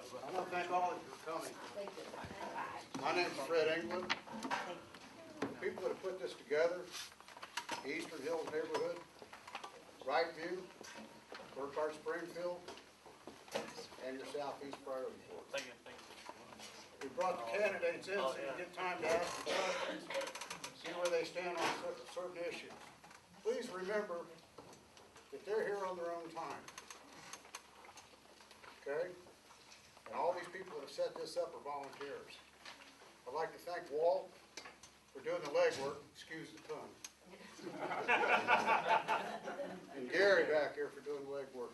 I want to thank all of you for coming. Thank you. My name's Fred England. The people that have put this together, Eastern Hills neighborhood, Brightview, Burkhart Springfield, and your Southeast Priority Board. Thank you. Thank you. We brought the candidates in so you get time to ask the questions, see where they stand on certain issues. Please remember that they're here on their own time. Okay? And all these people that have set this up are volunteers. I'd like to thank Walt for doing the legwork, excuse the pun. And Gary back here for doing the legwork.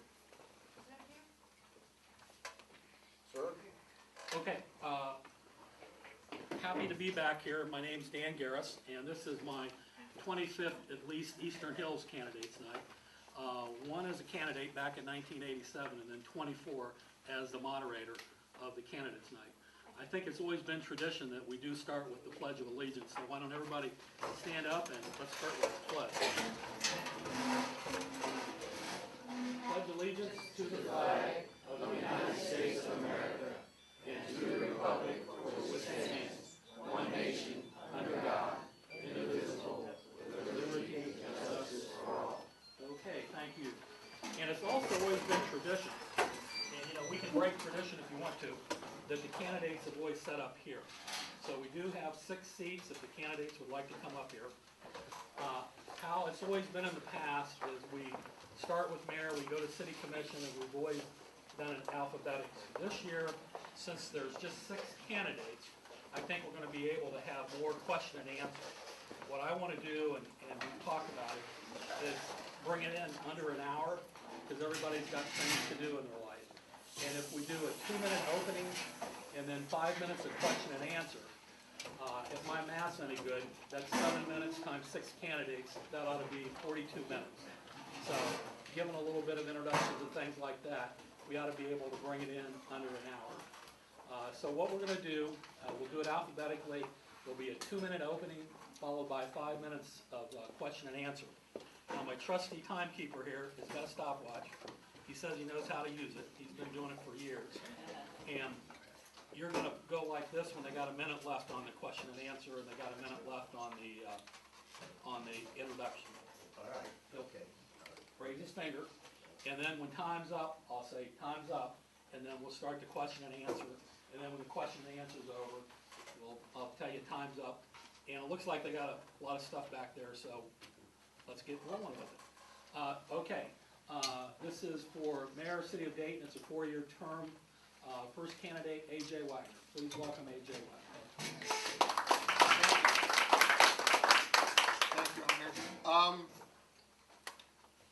Sir? Okay, happy to be back here. My name's Dan Gehres, and this is my 25th, at least, Eastern Hills candidates night. One as a candidate back in 1987, and then 24 as the moderator of the candidates night. I think it's always been tradition that we do start with the Pledge of Allegiance, so why don't everybody stand up and let's start with the pledge. Pledge allegiance to the flag of the United States of America and to the republic for which it stands, one nation, under God, indivisible, with liberty and justice for all. Okay, thank you. And it's also always been tradition, and you know, we can break tradition if you want to, that the candidates have always set up here. So we do have 6 seats if the candidates would like to come up here. How it's always been in the past is we start with mayor, we go to city commission, and we've always done it alphabetically. This year, since there's just 6 candidates, I think we're going to be able to have more question and answer. What I want to do, and we've talked about it, is bring it in under an hour, because everybody's got things to do in their life. And if we do a 2-minute opening and then 5 minutes of question and answer, if my math's any good, that's 7 minutes times 6 candidates. That ought to be 42 minutes. So given a little bit of introductions and things like that, we ought to be able to bring it in under an hour. So what we're going to do, we'll do it alphabetically. There'll be a 2-minute opening followed by 5 minutes of question and answer. Now my trusty timekeeper here has got a stopwatch. He says he knows how to use it. He's been doing it for years. And you're going to go like this when they got a minute left on the question and answer, and they got a minute left on the introduction. All right. Okay. Raise his finger, and then when time's up, I'll say time's up, and then we'll start the question and answer. And then when the question and answer's over, I'll tell you time's up. And it looks like they got a lot of stuff back there, so let's get rolling with it. Okay. This is for Mayor, City of Dayton. It's a 4-year term. First candidate, A.J. Wagner. Please welcome A.J. Wagner. Thank you, Honor.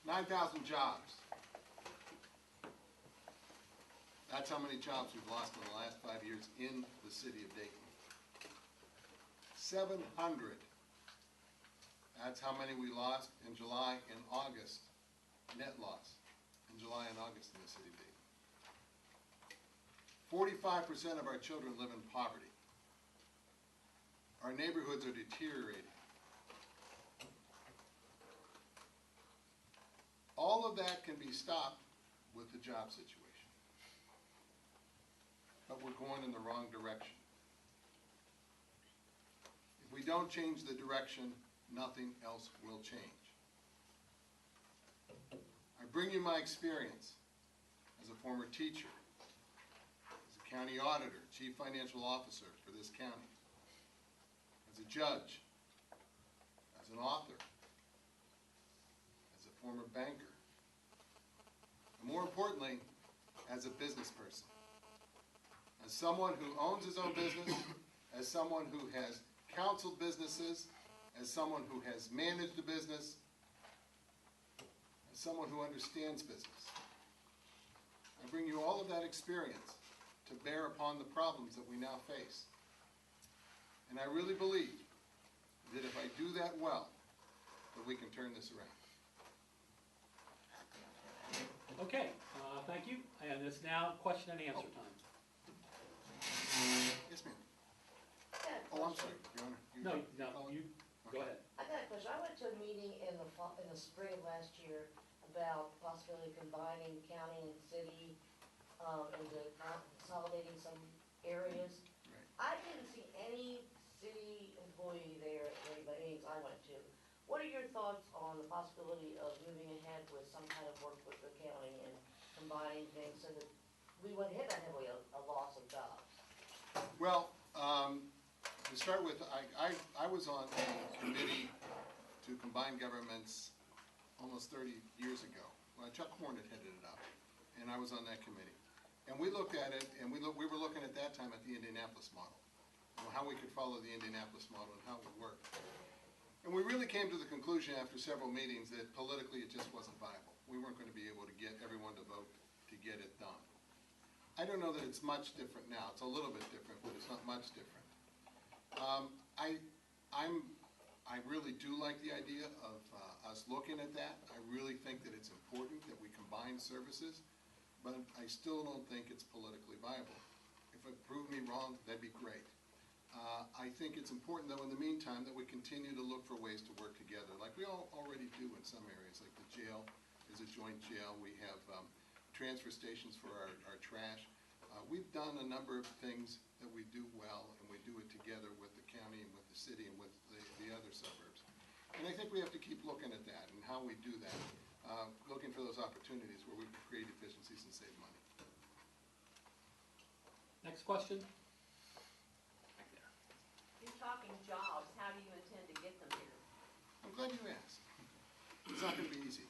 9,000 jobs. That's how many jobs we've lost in the last 5 years in the city of Dayton. 700. That's how many we lost in July and August. Net loss in July and August in the city of Dayton. 45% of our children live in poverty. Our neighborhoods are deteriorating. All of that can be stopped with the job situation. But we're going in the wrong direction. If we don't change the direction, nothing else will change. I bring you my experience as a former teacher, as a county auditor, chief financial officer for this county, as a judge, as an author, as a former banker, and more importantly, as a business person. As someone who owns his own business, as someone who has counseled businesses, as someone who has managed a business, as someone who understands business. I bring you all of that experience to bear upon the problems that we now face. And I really believe that if I do that well, that we can turn this around. Okay, thank you. And it's now question and answer time. Yes, ma'am. Yeah, Oh, I'm sorry, Your Honor. No, you go ahead. I got a question. I went to a meeting in the spring of last year about possibility of combining county and city into consolidated consolidating some areas. Right. I didn't see any city employee there at any of the meetings I went to. What are your thoughts on the possibility of moving ahead with some kind of work with the county and combining things so that we wouldn't hit that heavily a loss of jobs? Well, to start with, I was on a committee to combine governments almost 30 years ago. Chuck Hornet headed it up, and I was on that committee. And we looked at it, and we were looking at that time at the Indianapolis model, how we could follow the Indianapolis model and how it would work. And we really came to the conclusion after several meetings that politically it just wasn't viable. We weren't going to be able to get everyone to vote to get it done. I don't know that it's much different now. It's a little bit different, but it's not much different. I really do like the idea of us looking at that. I really think that it's important that we combine services, but I still don't think it's politically viable. If it proved me wrong, that'd be great. I think it's important, though, in the meantime, that we continue to look for ways to work together, like we already do in some areas, like the jail is a joint jail. We have transfer stations for our trash. We've done a number of things that we do well, and we do it together with the county and with the city and with the other suburbs. And I think we have to keep looking at that and how we do that, looking for those opportunities where we can create efficiencies and save money. Next question. You're talking jobs, how do you intend to get them here? I'm glad you asked. It's not going to be easy.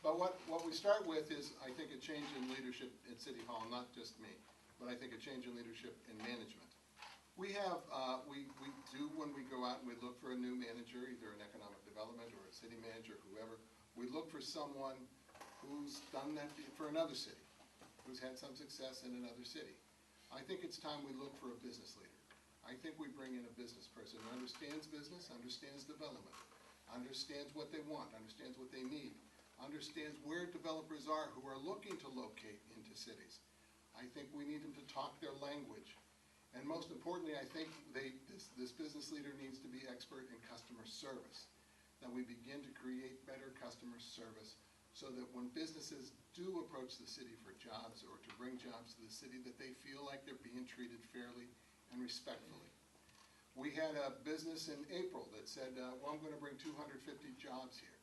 But what we start with is, I think, a change in leadership at City Hall, not just me, but I think a change in leadership in management. We have, we do when we go out and we look for a new manager, either an economic development or a city manager, whoever, we look for someone who's done that for another city, who's had some success in another city. I think it's time we look for a business leader. I think we bring in a business person who understands business, understands development, understands what they want, understands what they need, understands where developers are who are looking to locate into cities. I think we need them to talk their language. And most importantly, I think this business leader needs to be expert in customer service, that we begin to create better customer service so that when businesses do approach the city for jobs or to bring jobs to the city, that they feel like they're being treated fairly and respectfully. We had a business in April that said, well, I'm going to bring 250 jobs here.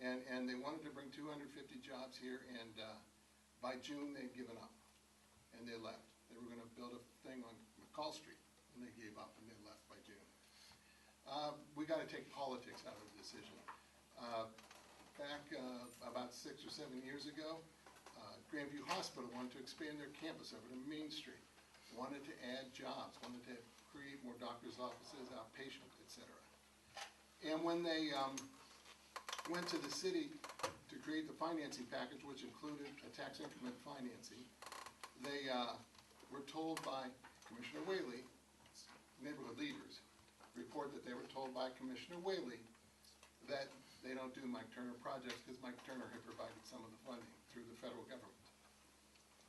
And they wanted to bring 250 jobs here, and by June they'd given up, and they left. They were going to build a thing on McCall Street, and they gave up, and they left by June. We got to take politics out of the decision. Back about 6 or 7 years ago, Grandview Hospital wanted to expand their campus over to Main Street, wanted to add jobs, wanted to create more doctors' offices, outpatient, etc. And when they went to the city to create the financing package, which included a tax increment financing, they were told by Commissioner Whaley, neighborhood leaders, report that they were told by Commissioner Whaley that they don't do Mike Turner projects because Mike Turner had provided some of the funding through the federal government.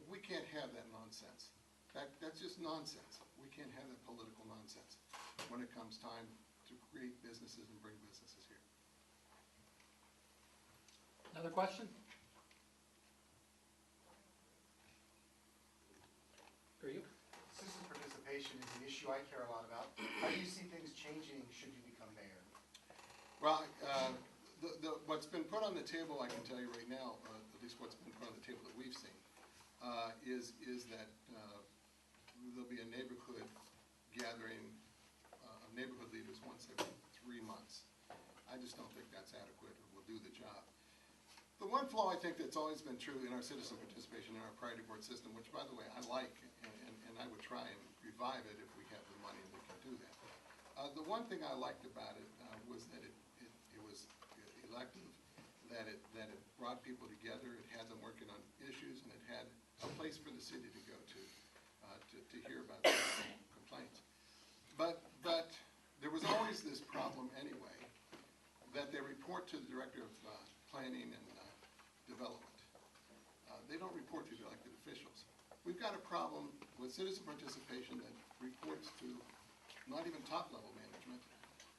We can't have that nonsense. That's just nonsense. We can't have that political nonsense when it comes time to create businesses and bring businesses here. Another question? Greer? Citizen participation is an issue I care a lot about. How do you see things changing should you become mayor? Well, what's been put on the table, I can tell you right now, at least what's been put on the table that we've seen, is that there'll be a neighborhood gathering of neighborhood leaders once every 3 months. I just don't think that's adequate or will do the job. The one flaw I think that's always been true in our citizen participation in our priority board system, which by the way I like, and I would try and revive it if we have the money and we can do that. The one thing I liked about it was that it was elective, that it brought people together, it had them working on issues, and it had a place for the city to go to hear about complaints. But there was always this problem anyway, that they report to the director of planning and development. They don't report to the elected officials. We've got a problem with citizen participation that reports to not even top-level management,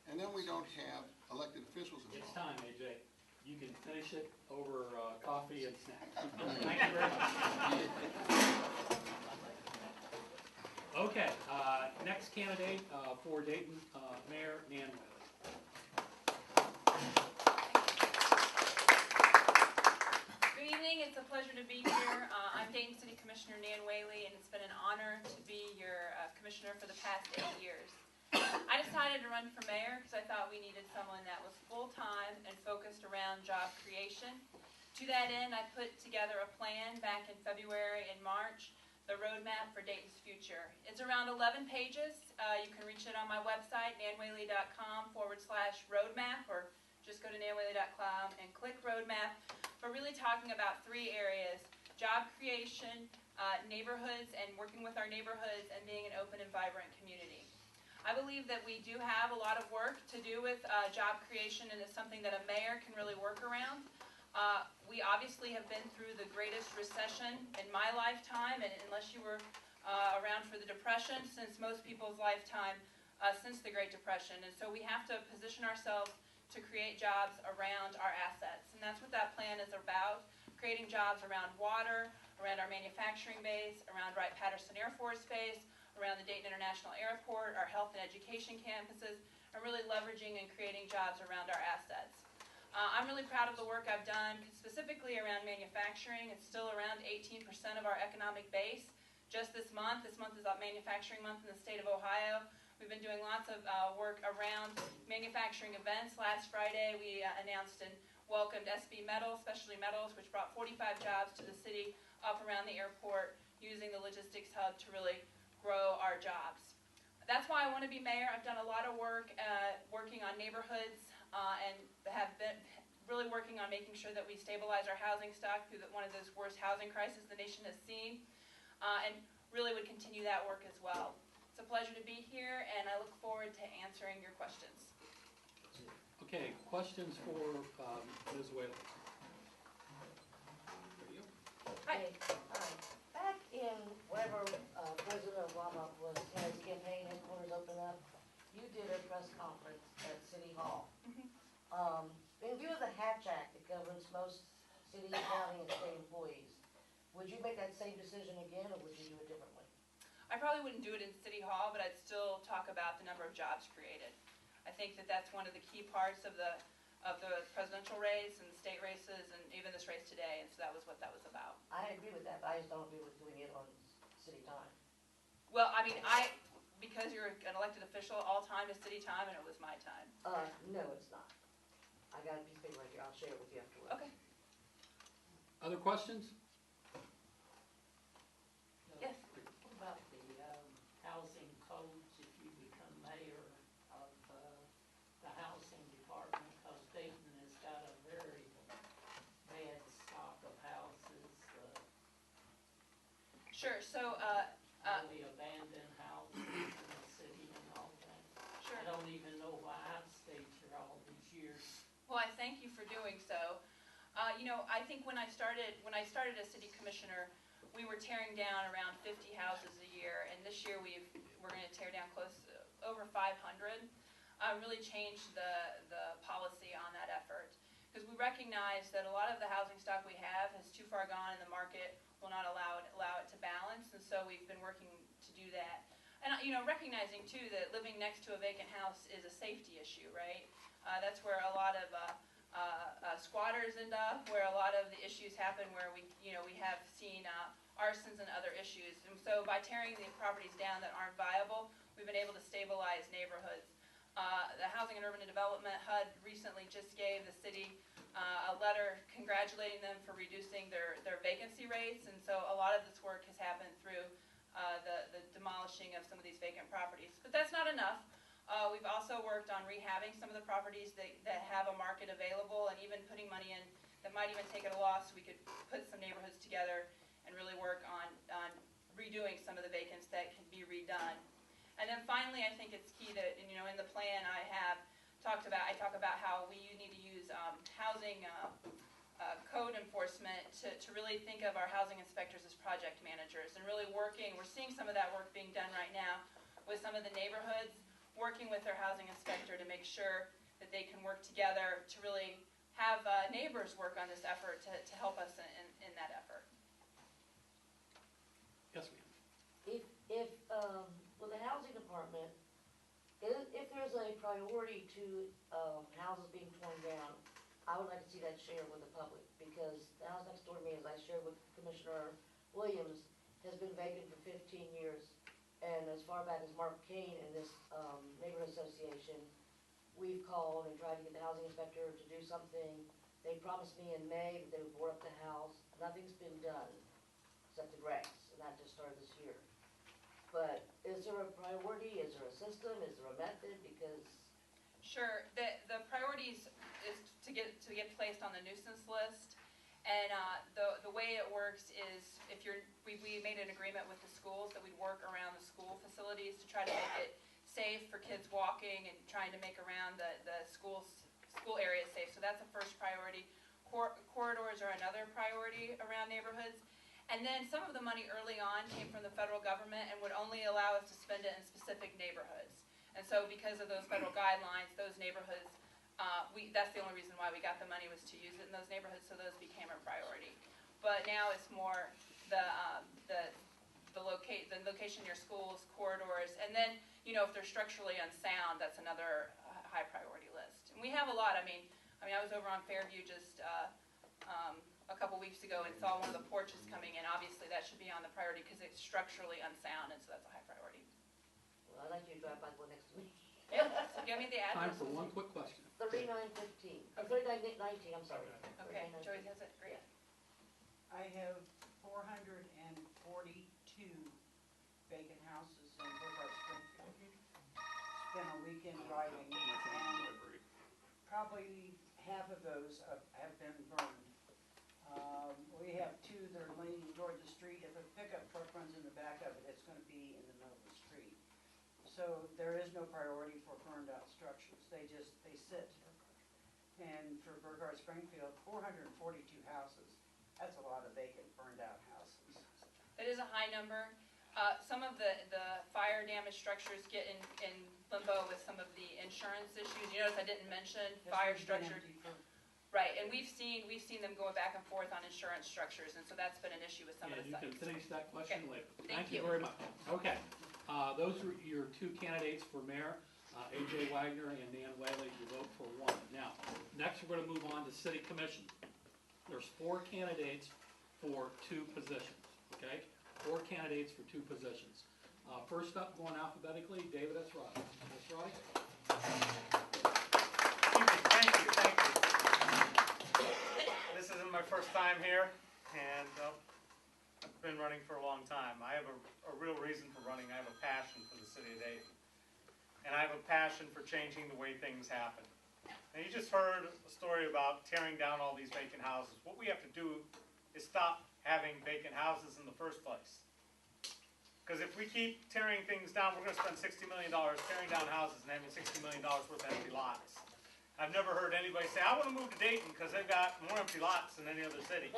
and then we don't have elected officials involved. It's time, AJ. You can finish it over coffee and snacks. Thank you very much. next candidate for Dayton, Mayor Nan Whaley. Good evening, it's a pleasure to be here. I'm Dayton City Commissioner Nan Whaley, and it's been an honor to be your commissioner for the past 8 years. I decided to run for mayor because I thought we needed someone that was full-time and focused around job creation. To that end, I put together a plan back in February and March, the roadmap for Dayton's future. It's around 11 pages. You can reach it on my website, nanwhaley.com/roadmap, or just go to nanwhaley.com and click roadmap. We're really talking about 3 areas: job creation, neighborhoods, and working with our neighborhoods, and being an open and vibrant community. I believe that we do have a lot of work to do with job creation, and it's something that a mayor can really work around. We obviously have been through the greatest recession in my lifetime, and unless you were around for the Depression, since most people's lifetime since the Great Depression. And so we have to position ourselves to create jobs around our assets. And that's what that plan is about: creating jobs around water, around our manufacturing base, around Wright-Patterson Air Force Base, around the Dayton International Airport, our health and education campuses, and really leveraging and creating jobs around our assets. I'm really proud of the work I've done, specifically around manufacturing. It's still around 18% of our economic base. Just this month is Manufacturing Month in the state of Ohio. We've been doing lots of work around manufacturing events. Last Friday, we announced and welcomed SB Metals, Specialty Metals, which brought 45 jobs to the city up around the airport, using the logistics hub to really grow our jobs. That's why I want to be mayor. I've done a lot of work working on neighborhoods and have been really working on making sure that we stabilize our housing stock through one of those worst housing crises the nation has seen, and really would continue that work as well. It's a pleasure to be here, and I look forward to answering your questions. Okay, questions for Ms. Whaley? Hi. Back in wherever President Obama was, his campaign headquarters opened up, you did a press conference at City Hall. In view of the Hatch Act that governs most city, county, and state employees, would you make that same decision again, or would you do it differently? I probably wouldn't do it in City Hall, but I'd still talk about the number of jobs created. I think that that's one of the key parts of the presidential race and the state races and even this race today, and so that was what that was about. I agree with that, but I just don't agree with doing it on city time. Well, I mean, because you're an elected official, all time is city time, and it was my time. No, it's not. I got a piece of paper right here, I'll share it with you afterwards. Okay. Other questions? Yes. What about the housing codes if you become mayor of the housing department? Because Dayton has got a very bad stock of houses, Sure, so, all the abandoned houses in the city and all that. sure. I don't even know why I've stayed here all these years. Well, I thank you for doing so. You know, I think when I started as city commissioner, we were tearing down around 50 houses a year, and this year we're going to tear down over 500. Really changed the policy on that effort, because we recognize that a lot of the housing stock we have has too far gone, and the market will not allow it to balance, and so we've been working to do that. And you know, recognizing too that living next to a vacant house is a safety issue, right? That's where a lot of squatters end up, where a lot of the issues happen, where we have seen arsons and other issues. And so by tearing the properties down that aren't viable, we've been able to stabilize neighborhoods. The Housing and Urban Development HUD recently just gave the city a letter congratulating them for reducing their vacancy rates, and so a lot of this work has happened through the demolishing of some of these vacant properties. But that's not enough. We've also worked on rehabbing some of the properties that have a market available, and even putting money in that might even take it a loss. We could put some neighborhoods together and really work on redoing some of the vacants that can be redone. And then finally, I think it's key that, you know, in the plan I talk about how we need to use housing code enforcement to really think of our housing inspectors as project managers, and really we're seeing some of that work being done right now with some of the neighborhoods, working with their housing inspector to make sure that they can work together to really have neighbors work on this effort to help us in that effort. Yes, ma'am. If with the housing department, there's a priority to, houses being torn down, I would like to see that shared with the public, because the house next door to me, as I shared with Commissioner Williams, has been vacant for 15 years. And as far back as Mark Kane in this, neighborhood association, we've called and tried to get the housing inspector to do something. They promised me in May that they would board up the house. Nothing's been done, except the grass, and that just started this year. But is there a priority, is there a system, is there a method, because Sure, the priorities is to get placed on the nuisance list. And the way it works is if we made an agreement with the schools that we'd work around the school facilities to try to make it safe for kids walking and trying to make around the school areas safe. So that's a first priority. Corridors are another priority around neighborhoods. And then some of the money early on came from the federal government and would only allow us to spend it in specific neighborhoods. And so because of those federal guidelines, those neighborhoods, that's the only reason why we got the money, was to use it in those neighborhoods, so those became a priority. But now it's more the location near schools, corridors, and then, you know, if they're structurally unsound, that's another high priority list. And we have a lot. I mean, I was over on Fairview just a couple weeks ago and saw one of the porches coming in. Obviously, that should be on the priority because it's structurally unsound, and so that's a high priority. well, I'd like you to drive by the one next to me. Yeah, so give me the Time address. for one quick question. 3915, 3919, I'm sorry. Okay, 3919. Joey has it, great. I have 442 vacant houses in Brookhart, Springfield. It's been a weekend driving, and probably half of those have been burned. We have two that are leaning toward the street. If a pickup truck runs in the back of it, it's gonna be in the middle of the street. So there is no priority for burned out structures. They sit. And for Brookhart, Springfield, 442 houses. That's a lot of vacant, burned out houses. That is a high number. Some of the fire damaged structures get in limbo with some of the insurance issues. You notice I didn't mention fire This one's been structures. empty for Right, and we've seen them going back and forth on insurance structures, and so that's been an issue with some of And the you can sites. finish that question Okay. later. Thank you you. very much. Okay, those are your two candidates for mayor, AJ Wagner and Nan Whaley. You vote for one. Now, next we're gonna move on to city commission. There's 4 candidates for 2 positions, okay? 4 candidates for 2 positions. First up, going alphabetically, David Esrati. Esrati? Thank you. This isn't my first time here, and I've been running for a long time. I have a real reason for running. I have a passion for the city of Dayton. And I have a passion for changing the way things happen. And you just heard a story about tearing down all these vacant houses. What we have to do is stop having vacant houses in the first place. Because if we keep tearing things down, we're going to spend $60 million tearing down houses and having $60 million worth of empty lots. I've never heard anybody say, I want to move to Dayton because they've got more empty lots than any other city.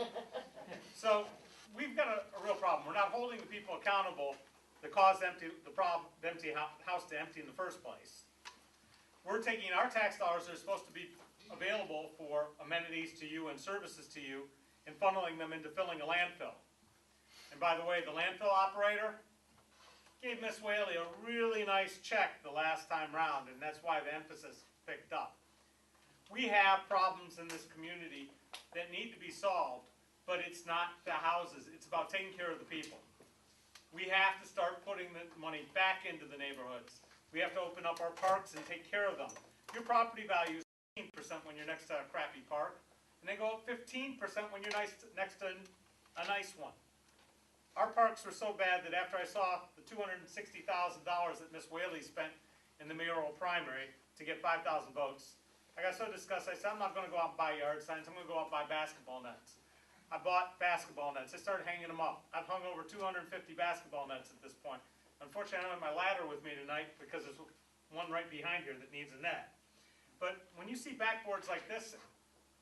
So we've got a real problem. We're not holding the people accountable that caused the house to empty in the first place. We're taking our tax dollars that are supposed to be available for amenities to you and services to you and funneling them into filling a landfill. And by the way, the landfill operator gave Miss Whaley a really nice check the last time round, and that's why the emphasis picked up. We have problems in this community that need to be solved, but it's not the houses. It's about taking care of the people. We have to start putting the money back into the neighborhoods. We have to open up our parks and take care of them. Your property value is 15% when you're next to a crappy park, and they go up 15% when you're next to a nice one. Our parks were so bad that after I saw the $260,000 that Miss Whaley spent in the mayoral primary to get 5,000 votes, I got so disgusted, I said, I'm not going to go out and buy yard signs, I'm going to go out and buy basketball nets. I bought basketball nets. I started hanging them up. I've hung over 250 basketball nets at this point. Unfortunately, I don't have my ladder with me tonight because there's one right behind here that needs a net. But when you see backboards like this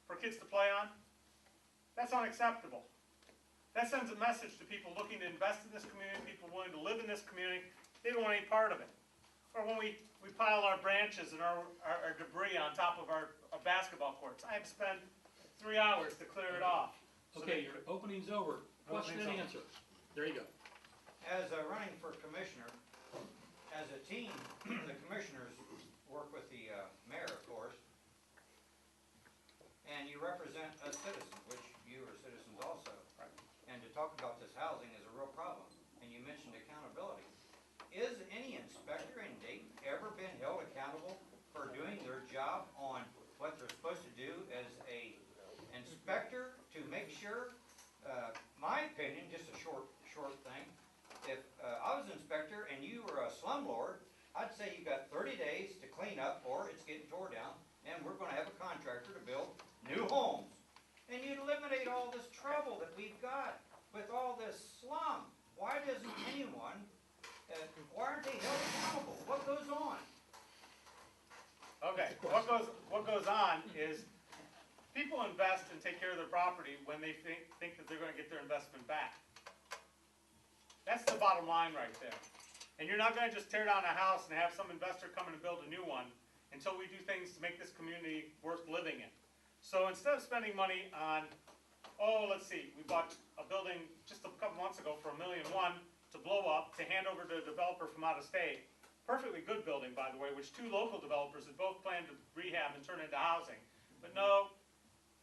for kids to play on, that's unacceptable. That sends a message to people looking to invest in this community, people willing to live in this community. They don't want any part of it. Or when we pile our branches and our debris on top of our basketball courts. I have to spend 3 hours to clear it off. So Okay, your opening's over. Question and answer. There you go. As running for commissioner, as a team, the commissioners work slumlord, I'd say you got 30 days to clean up or it's getting tore down, and we're gonna have a contractor to build new homes. And you'd eliminate all this trouble that we've got with all this slum. Why doesn't anyone, why aren't they held accountable? What goes on? Okay, what goes on is people invest and take care of their property when they think that they're gonna get their investment back. That's the bottom line right there. And you're not gonna just tear down a house and have some investor come in and build a new one until we do things to make this community worth living in. So instead of spending money on, let's see, we bought a building just a couple months ago for $1.1 million to blow up, to hand over to a developer from out of state. Perfectly good building, by the way, which 2 local developers had both planned to rehab and turn into housing. But no,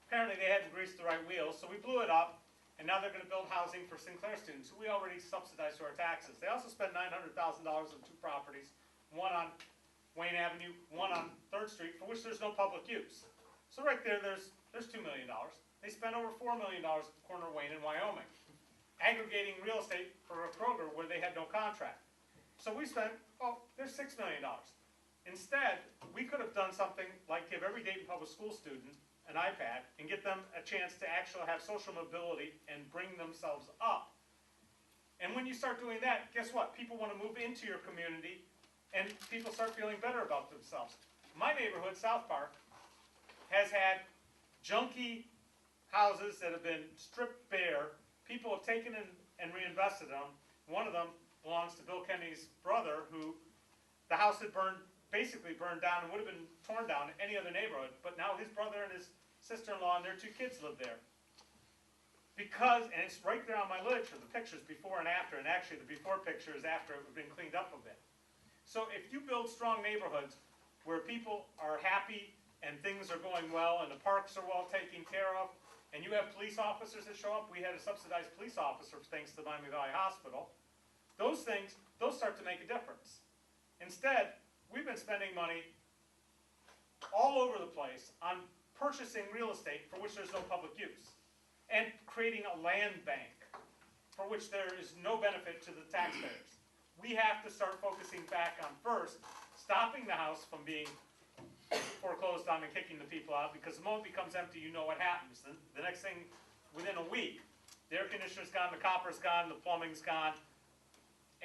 apparently they hadn't greased the right wheels, so we blew it up, and now they're gonna build housing for Sinclair students, who we already subsidize through our taxes. They also spent $900,000 on 2 properties, one on Wayne Avenue, one on 3rd Street, for which there's no public use. So right there, there's $2 million. They spent over $4 million at the corner of Wayne and Wyoming, aggregating real estate for a Kroger where they had no contract. So we spent, there's $6 million. Instead, we could have done something like give every Dayton Public School student an iPad and get them a chance to actually have social mobility and bring themselves up. And when you start doing that, guess what? People want to move into your community and people start feeling better about themselves. My neighborhood, South Park, has had junky houses that have been stripped bare. People have taken and reinvested them. One of them belongs to Bill Kennedy's brother, who the house had basically burned down and would have been torn down in any other neighborhood, but now his brother and his sister-in-law and their 2 kids live there. And it's right there on my literature, the pictures before and after, and actually the before picture is after it had been cleaned up a bit. So if you build strong neighborhoods where people are happy and things are going well and the parks are well taken care of, and you have police officers that show up, we had a subsidized police officer thanks to Miami Valley Hospital, those start to make a difference. Instead, we've been spending money all over the place on purchasing real estate for which there's no public use, and creating a land bank for which there is no benefit to the taxpayers. We have to start focusing back on, first, stopping the house from being foreclosed on and kicking the people out, because the moment it becomes empty, you know what happens. The next thing, within a week, the air conditioner's gone, the copper's gone, the plumbing's gone,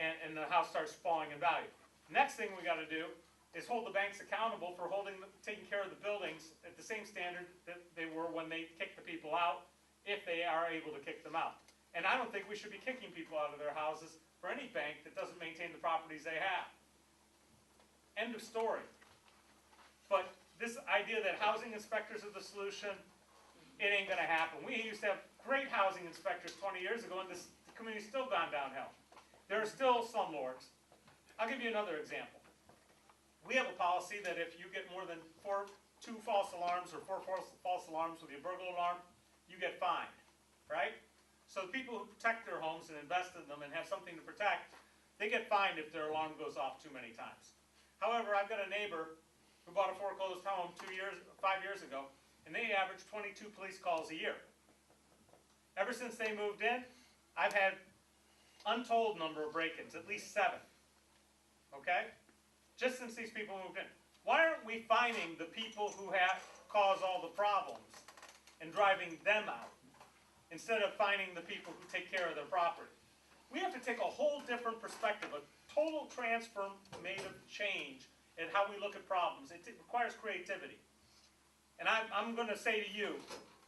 and the house starts falling in value. Next thing we gotta do is hold the banks accountable for taking care of the buildings at the same standard that they were when they kicked the people out, if they are able to kick them out. And I don't think we should be kicking people out of their houses for any bank that doesn't maintain the properties they have. End of story. But this idea that housing inspectors are the solution, it ain't gonna happen. We used to have great housing inspectors 20 years ago, and the community's still gone downhill. There are still slumlords. I'll give you another example. We have a policy that if you get more than 2 false alarms or 4 false alarms with your burglar alarm, you get fined, right? So the people who protect their homes and invest in them and have something to protect, they get fined if their alarm goes off too many times. However, I've got a neighbor who bought a foreclosed home 5 years ago, and they averaged 22 police calls a year. Ever since they moved in, I've had untold number of break-ins, at least 7. Okay? Just since these people moved in. Why aren't we finding the people who have caused all the problems and driving them out, instead of finding the people who take care of their property? We have to take a whole different perspective, a total transformative change in how we look at problems. It requires creativity. And I'm going to say to you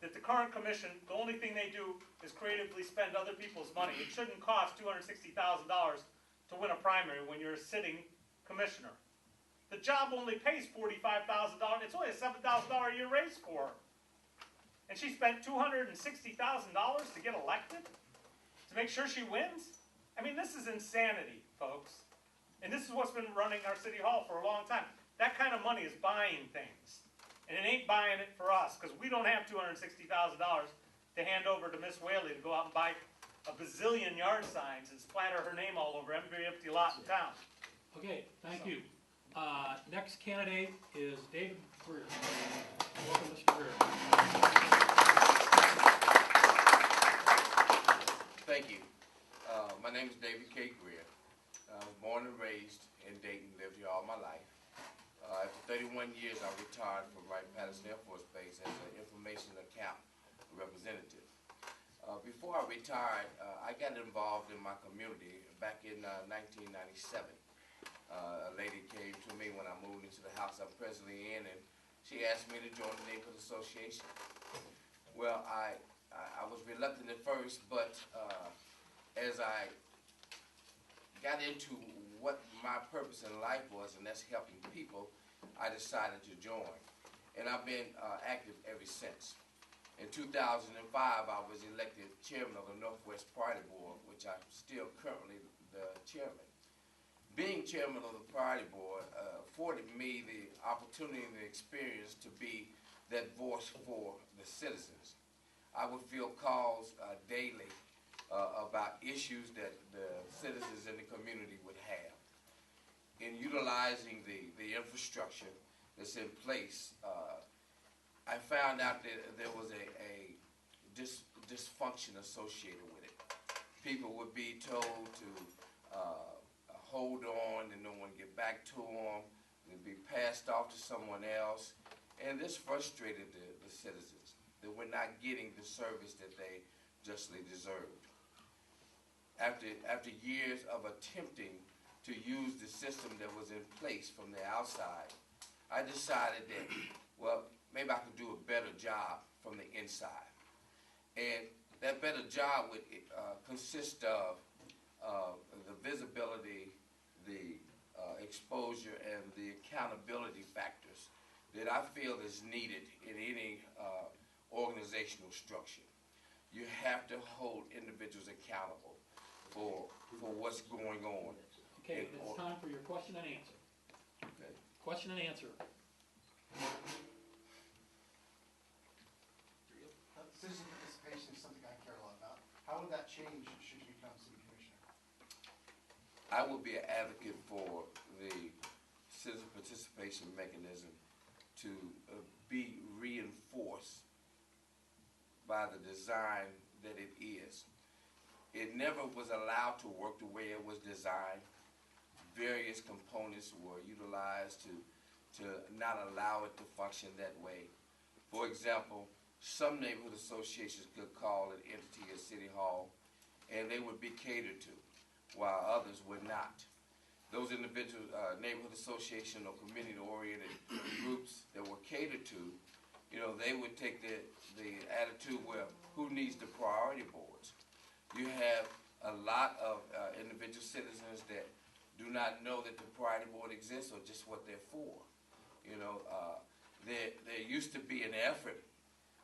that the current commission, the only thing they do is creatively spend other people's money. It shouldn't cost $260,000 to win a primary when you're a sitting commissioner. The job only pays $45,000. It's only a $7,000 a year raise for her. And she spent $260,000 to get elected? To make sure she wins? I mean, this is insanity, folks. And this is what's been running our city hall for a long time. That kind of money is buying things. And it ain't buying it for us, because we don't have $260,000 to hand over to Miss Whaley to go out and buy a bazillion yard signs and splatter her name all over every empty lot in town. Okay, thank you. Next candidate is David Greer. Welcome, Mr. Greer. Thank you. My name is David K. Greer. I was born and raised in 31 years I retired from Wright-Patterson Air Force Base as an information account representative. Before I retired, I got involved in my community back in 1997. A lady came to me when I moved into the house I'm presently in, and she asked me to join the neighborhood association. Well, I was reluctant at first, but as I got into what my purpose in life was, and that's helping people, I decided to join. And I've been active ever since. In 2005, I was elected chairman of the Northwest Priority Board, which I'm still currently the chairman. Being chairman of the Priority Board afforded me the opportunity and the experience to be that voice for the citizens. I would field calls daily about issues that the citizens in the community would have. In utilizing the infrastructure that's in place, I found out that there was a dysfunction associated with it. People would be told to hold on and no one get back to them. They'd be passed off to someone else. And this frustrated the citizens, that we're not getting the service that they justly deserved. After years of attempting to use the system that was in place from the outside, I decided that, well, maybe I could do a better job from the inside. And that better job would consist of the visibility, the exposure, and the accountability factors that I feel is needed in any organizational structure. You have to hold individuals accountable for what's going on. Okay, it's time for your question and answer. Okay. Question and answer. Citizen participation is something I care a lot about. How would that change should you become city commissioner? I would be an advocate for the citizen participation mechanism to be reinforced by the design that it is. It never was allowed to work the way it was designed. Various components were utilized to not allow it to function that way. For example, some neighborhood associations could call an entity a city hall, and they would be catered to, while others would not. Those individual neighborhood association or community-oriented groups that were catered to, you know, they would take the attitude, well, who needs the priority boards? You have a lot of individual citizens that do not know that the priority board exists or just what they're for. You know, there used to be an effort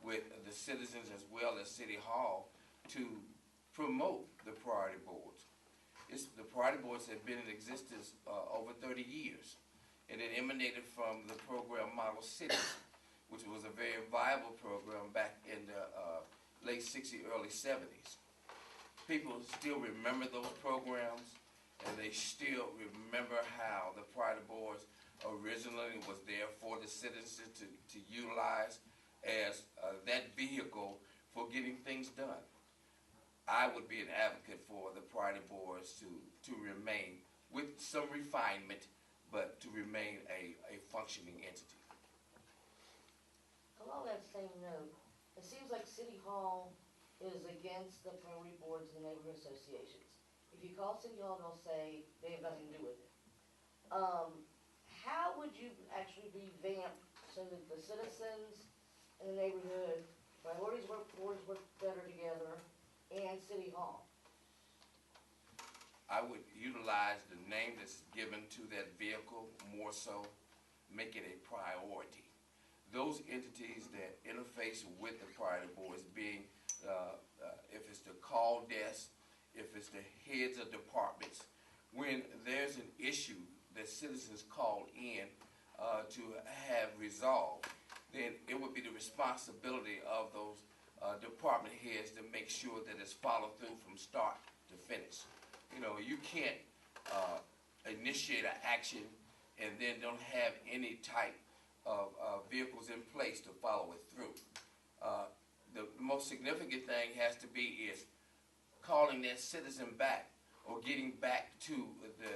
with the citizens as well as City Hall to promote the priority boards. The priority boards have been in existence over 30 years, and it emanated from the program Model Cities, which was a very viable program back in the late 60s, early 70s. People still remember those programs, and they still remember how the priority boards originally was there for the citizens to utilize as that vehicle for getting things done. I would be an advocate for the priority boards to remain with some refinement, but to remain a functioning entity. Along that same note, it seems like City Hall is against the priority boards and the neighborhood associations. If you call City Hall, they'll say they have nothing to do with it. How would you actually revamp so that the citizens in the neighborhood, priorities boards work better together, and City Hall? I would utilize the name that's given to that vehicle more so, make it a priority. Those entities that interface with the priority boards being, if it's the call desk, if it's the heads of departments, when there's an issue that citizens call in to have resolved, then it would be the responsibility of those department heads to make sure that it's followed through from start to finish. You know, you can't initiate an action and then don't have any type of vehicles in place to follow it through. The most significant thing has to be is calling that citizen back or getting back to the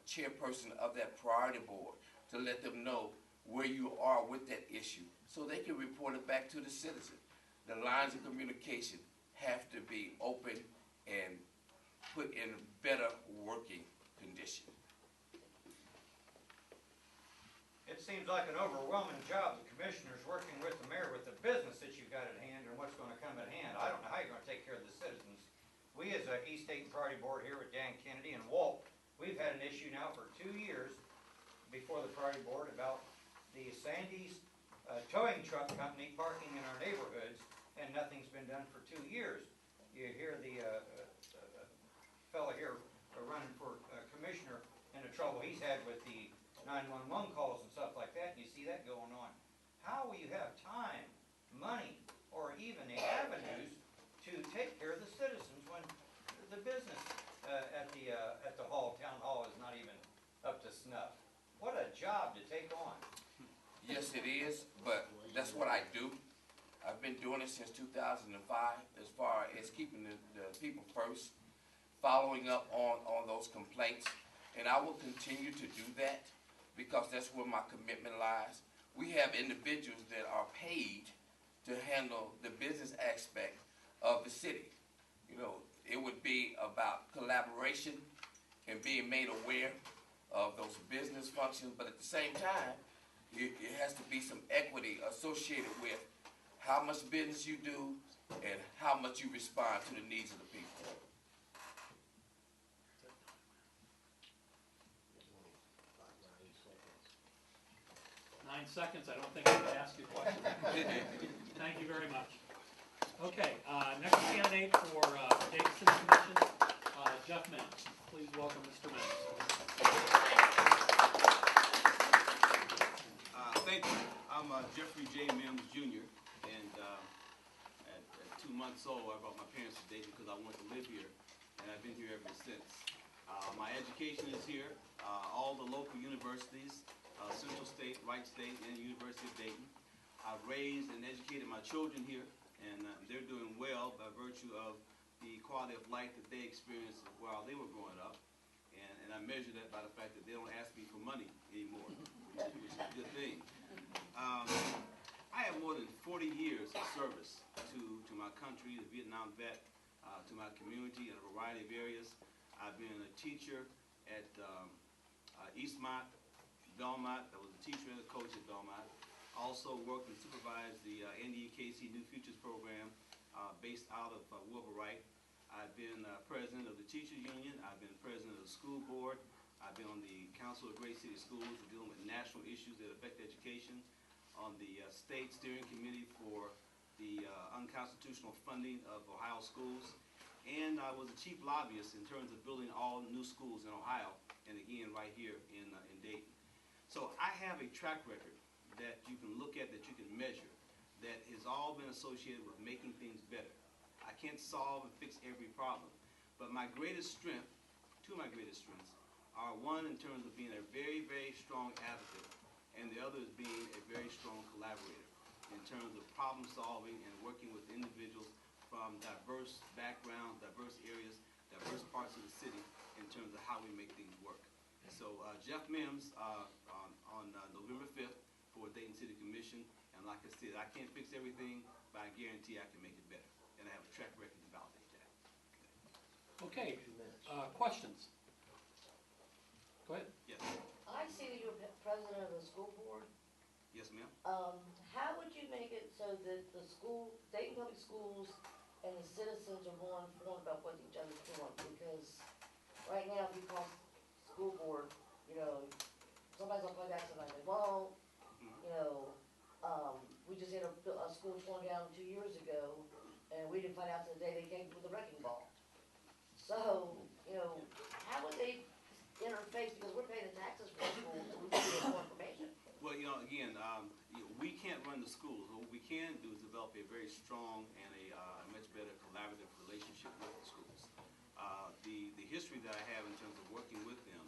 chairperson of that priority board to let them know where you are with that issue so they can report it back to the citizen. The lines of communication have to be open and put in better working condition. It seems like an overwhelming job, the commissioners working with the mayor with the business that you've got at hand and what's gonna come at hand. I don't know how you're gonna take care of the citizens. We as a East Dayton Priority Board here with Dan Kennedy and Walt, we've had an issue now for 2 years before the Priority Board about the Sandy's towing truck company parking in our neighborhoods, and nothing's been done for 2 years. You hear the fella here running for commissioner and the trouble he's had with the 911 calls and stuff like that, and you see that going on. How will you have time, money, or even the avenues to take care of the citizens when the business at the town hall is not even up to snuff? What a job to take on. Yes, it is, but that's what I do. I've been doing it since 2005 as far as keeping the people first, following up on those complaints, and I will continue to do that because that's where my commitment lies. We have individuals that are paid to handle the business aspect of the city. You know, it would be about collaboration and being made aware of those business functions, but at the same time, it has to be some equity associated with how much business you do and how much you respond to the needs of the people. 9 seconds, I don't think I can ask you a question. Thank you very much. Okay, next candidate for Dayton City Commission, Jeff Mims. Please welcome Mr. Mims. Thank you. I'm Jeffrey J. Mims Jr. and at 2 months old I brought my parents to Dayton because I wanted to live here, and I've been here ever since. My education is here, all the local universities, Central State, Wright State, and University of Dayton. I've raised and educated my children here, and they're doing well by virtue of the quality of life that they experienced while they were growing up. And I measure that by the fact that they don't ask me for money anymore, which is a good thing. I have more than 40 years of service to my country, the Vietnam vet, to my community in a variety of areas. I've been a teacher at Eastmont, Belmont. I was a teacher and a coach at Belmont. Also worked and supervised the NDEKC New Futures program based out of Wilbur Wright. I've been president of the Teachers Union. I've been president of the school board. I've been on the Council of Great City Schools dealing with national issues that affect education, on the state steering committee for the unconstitutional funding of Ohio schools, and I was a chief lobbyist in terms of building all new schools in Ohio, and again right here in Dayton. So I have a track record that you can look at, that you can measure, that has all been associated with making things better. I can't solve and fix every problem, but my greatest strength, two of my greatest strengths, are one in terms of being a very, very strong advocate, and the other is being a very strong collaborator in terms of problem solving and working with individuals from diverse backgrounds, diverse areas, diverse parts of the city in terms of how we make things work. So Jeff Mims on November 5th for Dayton City Commission, and like I said, I can't fix everything, but I guarantee I can make it better, and I have a track record to validate that. Okay, questions? Go ahead. Yes. I see that you're president of the school board. Yes, ma'am. How would you make it so that the school, Dayton Public Schools and the citizens are more informed about what each other's doing? Because right now, if you call school board, you know, somebody's gonna play back, somebody they won't. You know, we just had a school torn down 2 years ago, and we didn't find out till the day they came with a wrecking ball. So, you know, how would they interface, because we're paying the taxes for the school, so we can get more information. Well, you know, again, we can't run the schools. What we can do is develop a very strong and a much better collaborative relationship with the schools. The history that I have in terms of working with them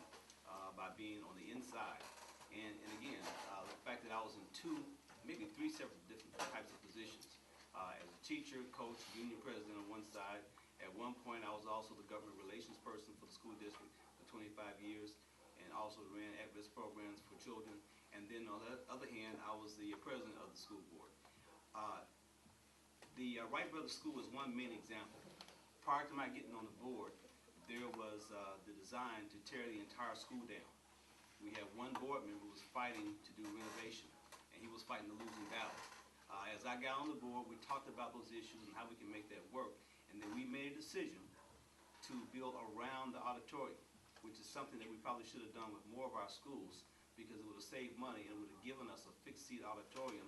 by being on the inside, and again, the fact that I was in 2, maybe 3 separate different types of positions. As a teacher, coach, union president on one side. At one point, I was also the government relations person for the school district for 25 years, and also ran at-risk programs for children. And then on the other hand, I was the president of the school board. The Wright Brothers School is one main example. Prior to my getting on the board, there was the design to tear the entire school down. We had one board member who was fighting to do renovation, and he was fighting the losing battle. As I got on the board, we talked about those issues and how we can make that work, and then we made a decision to build around the auditorium, which is something that we probably should have done with more of our schools, because it would have saved money and would have given us a fixed seat auditorium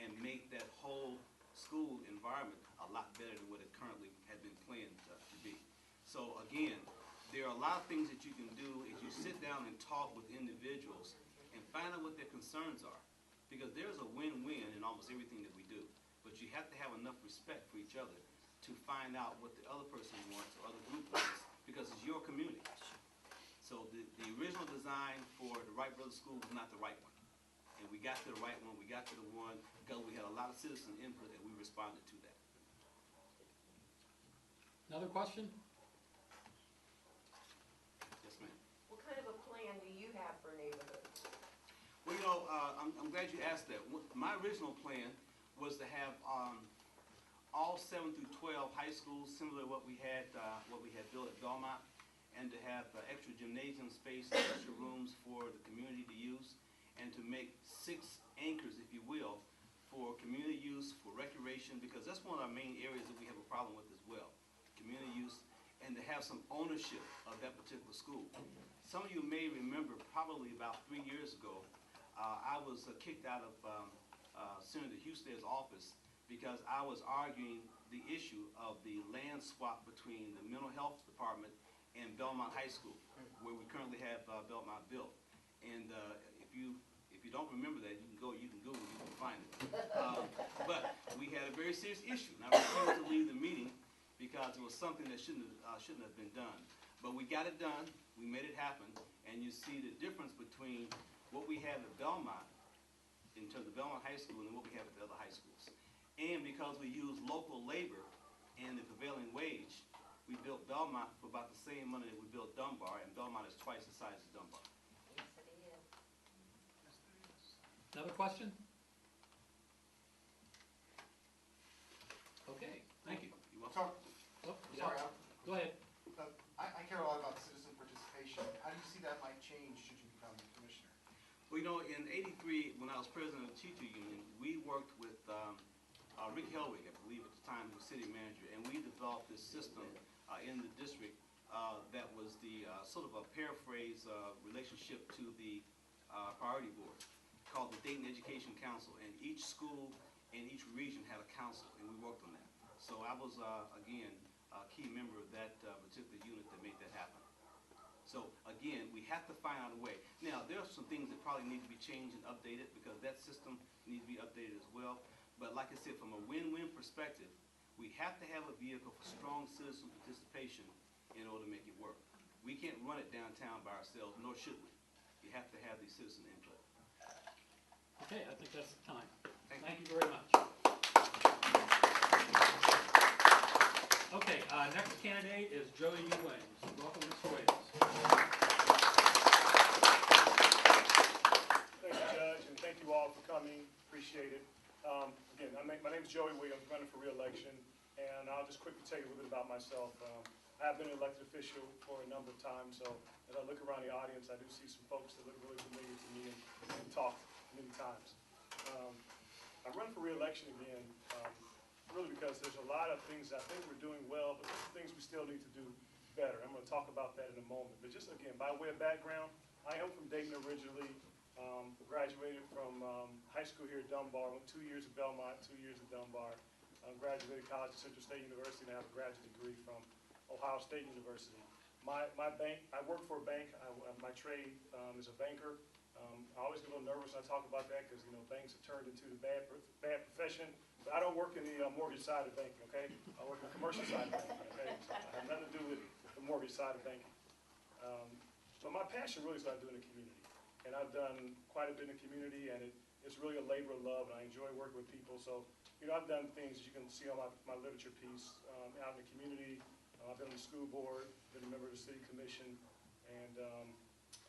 and make that whole school environment a lot better than what it currently had been planned to be. So again, there are a lot of things that you can do if you sit down and talk with individuals and find out what their concerns are. Because there's a win-win in almost everything that we do. But you have to have enough respect for each other to find out what the other person wants or other group wants, because it's your community. So the original design for the Wright Brothers School was not the right one. And we got to the right one, we got to the one because we had a lot of citizen input and we responded to that. Another question? Yes, ma'am. What kind of a plan do you have for neighborhoods? Well, you know, I'm glad you asked that. My original plan was to have all 7 through 12 high schools, similar to what we had built at Belmont, and to have extra gymnasium space and extra rooms for the community to use, and to make 6 anchors, if you will, for community use, for recreation, because that's one of our main areas that we have a problem with as well, community use, and to have some ownership of that particular school. Some of you may remember probably about 3 years ago, I was kicked out of Senator Housted's office because I was arguing the issue of the land swap between the mental health department and Belmont High School, where we currently have Belmont built. And if you don't remember that, you can Google, you can find it. But we had a very serious issue, and I refused to leave the meeting because it was something that shouldn't have been done. But we got it done, we made it happen, and you see the difference between what we have at Belmont, in terms of Belmont High School, and what we have at the other high schools. And because we use local labor and the prevailing wage, we built Belmont for about the same money that we built Dunbar, and Belmont is twice the size as Dunbar. Yes, it is. Another question? Okay, thank you. You want to Sorry, Oh, yeah. sorry, Go ahead. I care a lot about citizen participation. How do you see that might change should you become commissioner? Well, you know, in '83, when I was president of the teacher union, we worked with Rick Helwig, I believe at the time, who was city manager, and we developed this system in the district that was the sort of a paraphrase relationship to the priority board called the Dayton Education Council, and each school in each region had a council, and we worked on that. So I was, again, a key member of that particular unit that made that happen. So again, we have to find out a way. Now, there are some things that probably need to be changed and updated because that system needs to be updated as well. But like I said, from a win-win perspective, we have to have a vehicle for strong citizen participation in order to make it work. We can't run it downtown by ourselves, nor should we. You have to have the citizen input. Okay, I think that's the time. Thank Thank you very much. Okay, next candidate is Joey E. Williams. Welcome, Mr. Williams. Thank you, Judge, and thank you all for coming. Appreciate it. Again, my name is Joey Williams, running for re-election, and I'll just quickly tell you a little bit about myself. I have been an elected official for a number of times, so as I look around the audience, I do see some folks that look really familiar to me and talk many times. I'm running for re-election again, really because there's a lot of things I think we're doing well, but there's things we still need to do better. I'm going to talk about that in a moment. But just again, by way of background, I am from Dayton originally. Graduated from high school here at Dunbar. Went 2 years at Belmont, 2 years at Dunbar. Graduated college at Central State University, and I have a graduate degree from Ohio State University. My bank, I work for a bank. My trade is a banker. I always get a little nervous when I talk about that because, you know, banks have turned into the bad profession. But I don't work in the mortgage side of banking, okay? I work in the commercial side of banking, okay? So I have nothing to do with the mortgage side of banking. But my passion really is what I do in the community. And I've done quite a bit in the community, and it's really a labor of love, and I enjoy working with people. So, you know, I've done things you can see on my literature piece out in the community. I've been on the school board, been a member of the city commission, and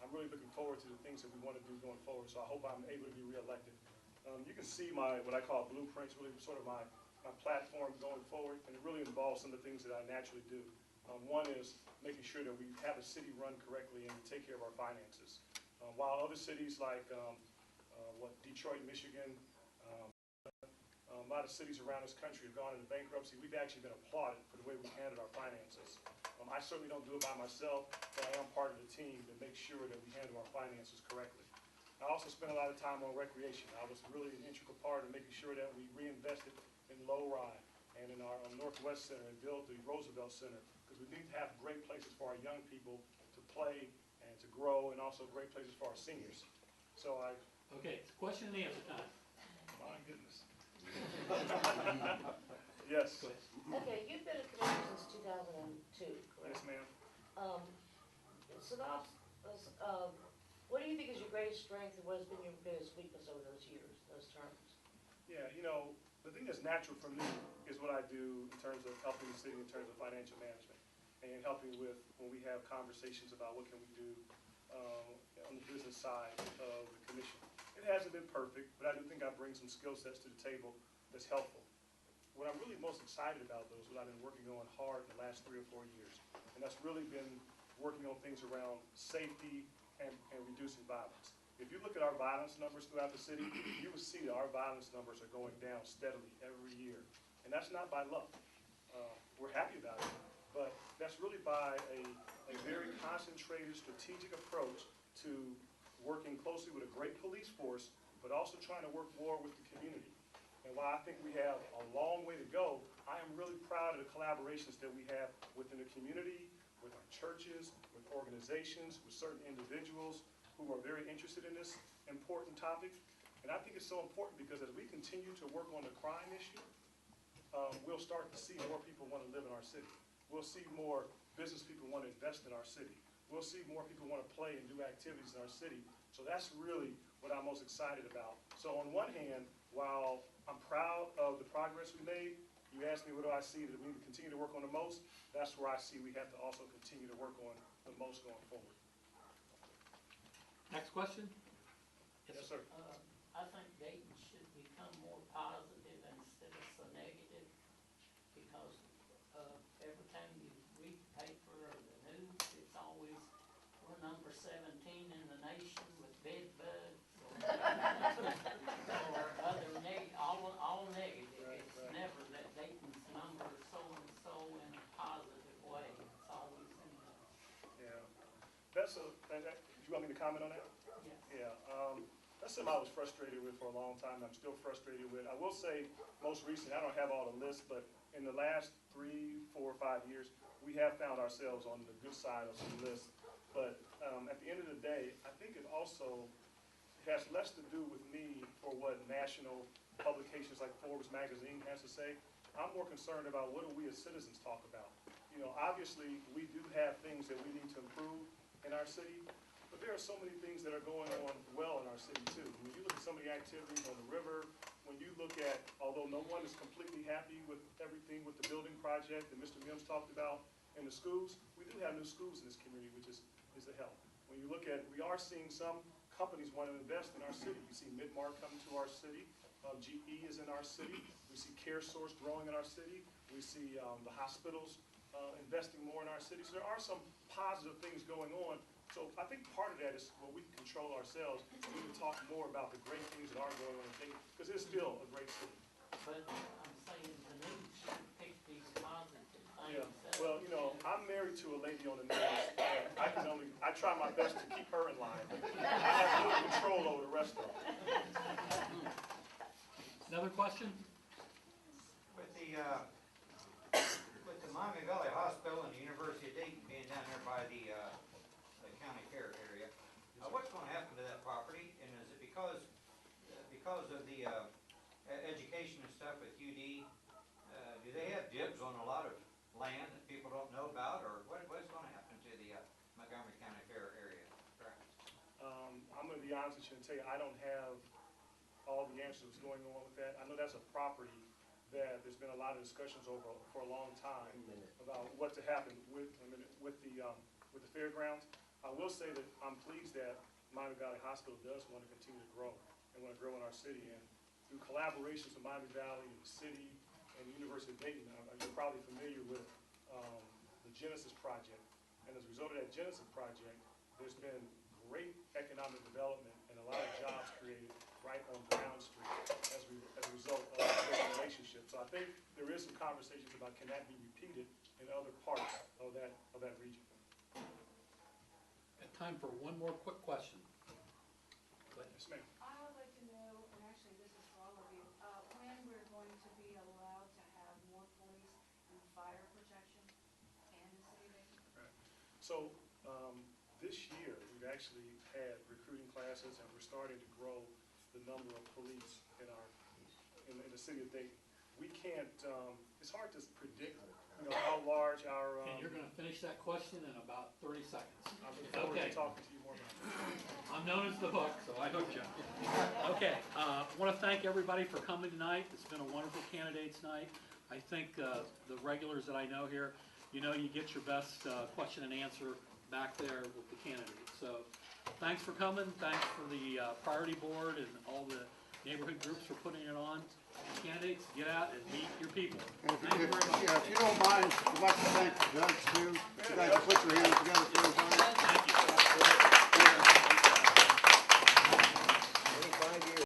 I'm really looking forward to the things that we want to do going forward, so I hope I'm able to be reelected. You can see my, what I call blueprints, really sort of my platform going forward, and it really involves some of the things that I naturally do. One is making sure that we have a city run correctly and take care of our finances. While other cities like Detroit, Michigan, a lot of cities around this country have gone into bankruptcy, we've actually been applauded for the way we handled our finances. I certainly don't do it by myself, but I am part of the team to make sure that we handle our finances correctly. I also spent a lot of time on recreation. I was really an integral part of making sure that we reinvested in Lowride and in our Northwest Center and built the Roosevelt Center, because we need to have great places for our young people to play and to grow, and also great places for our seniors. So Okay, it's question and answer time. my goodness. Yes. Go ahead. Okay, you've been a commissioner since 2002, correct? Yes, ma'am. What do you think is your greatest strength and what has been your biggest weakness over those years, those terms? Yeah, the thing that's natural for me is what I do in terms of helping the city in terms of financial management and helping with when we have conversations about what can we do on the business side of the commission. It hasn't been perfect, but I do think I bring some skill sets to the table that's helpful. What I'm really most excited about, though, is what I've been working on hard in the last 3 or 4 years, and that's really been working on things around safety and reducing violence. If you look at our violence numbers throughout the city, you will see that our violence numbers are going down steadily every year. And that's not by luck. We're happy about it, but that's really by a very concentrated, strategic approach to working closely with a great police force, but also trying to work more with the community. And while I think we have a long way to go, I am really proud of the collaborations that we have within the community, with our churches, with organizations, with certain individuals who are very interested in this important topic. And I think it's so important because as we continue to work on the crime issue, we'll start to see more people want to live in our city. We'll see more business people want to invest in our city. We'll see more people want to play and do activities in our city. So that's really what I'm most excited about. So on one hand, while I'm proud of the progress we made, you asked me what do I see that we need to continue to work on the most, that's where I see we have to also continue to work on the most going forward. Next question? Yes, sir. I think Dayton should become more positive instead of so negative, because every time you read the paper or the news, it's always, we're number 17 in the nation with bed bugs, or other all negative. It's never that Dayton's number so-and-so in a positive way. It's always in the... Yeah. You want me to comment on that? Yes. Yeah. That's something I was frustrated with for a long time, and I'm still frustrated with. I will say, most recently, I don't have all the lists, but in the last 3, 4, 5 years, we have found ourselves on the good side of some lists. But at the end of the day, I think it also has less to do with me for what national publications like Forbes magazine has to say. I'm more concerned about what do we as citizens talk about. Obviously, we do have things that we need to improve in our city, but there are so many things that are going on well in our city too. When you look at some of the activities on the river, when you look at, although no one is completely happy with everything with the building project that Mr. Mims talked about in the schools, we do have new schools in this community, which is a help. When you look at, we are seeing some companies want to invest in our city. We see Midmark coming to our city. GE is in our city. We see CareSource growing in our city. We see the hospitals investing more in our city. So there are some positive things going on. So I think part of that is what we can control ourselves. We need to talk more about the great things that are going on, because it's still a great city. But I'm saying the news should pick these positive things. Yeah. Well, I'm married to a lady on the news. I try my best to keep her in line, but I have little control over the rest of them. Another question? With the Miami Valley Hospital and the University of Dayton being down there by the county care area, what's going to happen to that property? And is it because of the education and stuff with UD? Do they have dibs on a lot of land that people don't know about, or what's going to happen to the Montgomery County Fair area? I'm going to be honest with you and tell you I don't have all the answers going on with that. I know that's a property that there's been a lot of discussions over for a long time about what to happen with the fairgrounds. I will say that I'm pleased that Miami Valley Hospital does want to continue to grow and want to grow in our city. And through collaborations with Miami Valley and the city and the University of Dayton, you're probably familiar with the Genesis project. And as a result of that Genesis project, there's been great economic development and a lot of jobs created right on Brown Street as a result of this relationship. So I think there is some conversations about can that be repeated in other parts of that region. Got time for one more quick question. Yes, ma'am. I would like to know, and actually this is for all of you, when we're going to be allowed to have more police and fire protection in the city of Dayton? So this year, we've actually had recruiting classes, and we're starting to grow the number of police in the city of Dayton. We can't, it's hard to predict, how large our. And you're gonna finish that question in about 30 seconds. I look forward Okay. to talking to you more about it. I'm known as the hook, so I hooked you. Okay, I want to thank everybody for coming tonight. It's been a wonderful candidates night. I think the regulars that I know here, you get your best question and answer back there with the candidates. So thanks for coming. Thanks for the priority board and all the neighborhood groups for putting it on. Candidates, get out and meet your people. And Thank you very much. if you don't mind, I'd like to thank the judge too. You guys put your hands together for everybody. Thank you.